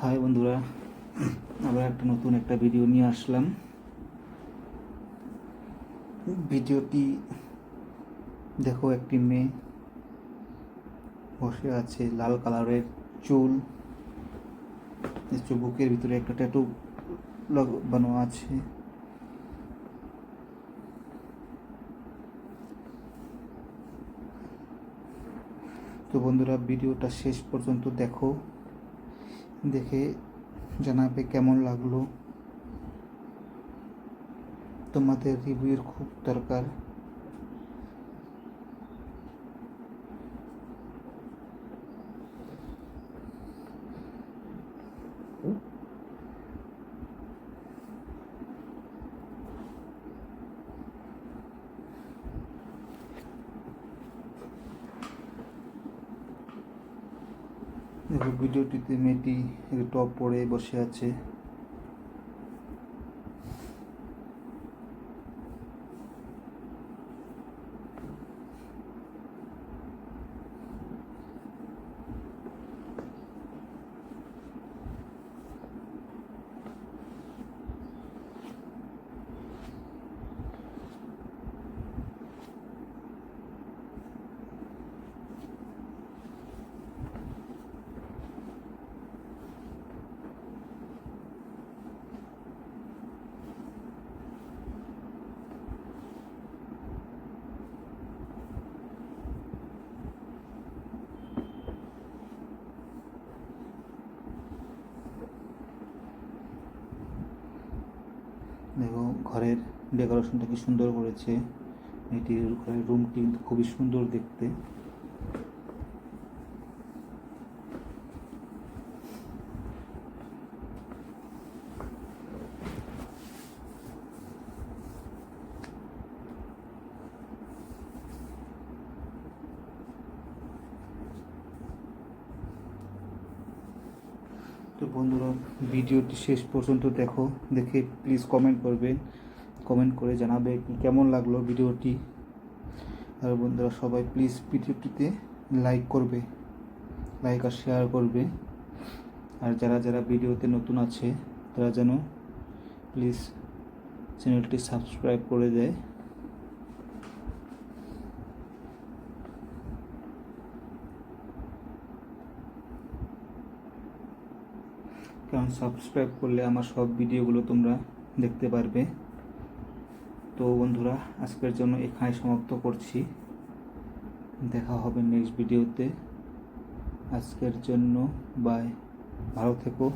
High বন্ধুরা, আবার নতুন একটা ভিডিও নিয়ে আসলাম। ভিডিওটি দেখো, একটি মেয়ে বসে আছে, লাল কালারের চুল, বুকের ভিতরে একটা ট্যাটু লাগানো আছে। তো বন্ধুরা, ভিডিওটা শেষ পর্যন্ত দেখো, দেখে জানাবে কেমন লাগলো। তোমাদের রিভিউর খুব দরকার। দেখো, ভিডিওটিতে মেয়েটি টপ পরে বসে আছে। দেখো, ঘরের ডেকোরেশনটা কি সুন্দর করেছে। এটির ঘরের রুমটি খুবই সুন্দর দেখতে। তো বন্ধুরা, ভিডিওটি শেষ পর্যন্ত দেখো, দেখে প্লিজ কমেন্ট করবে, কমেন্ট করে জানাবে কি কেমন লাগলো ভিডিওটি। আর বন্ধুরা, সবাই প্লিজ ভিডিওটিতে লাইক করবে, লাইক আর শেয়ার করবে। আর যারা যারা ভিডিওতে নতুন আছে তারা যেন প্লিজ চ্যানেলটি সাবস্ক্রাইব করে দেয়। কারণ সাবস্ক্রাইব করলে আমার সব ভিডিওগুলো তোমরা দেখতে পারবে। তো বন্ধুরা, আজকের জন্য এখানে সমাপ্ত করছি। দেখা হবে নেক্সট ভিডিওতে। আজকের জন্য বাই, ভালো থেকো।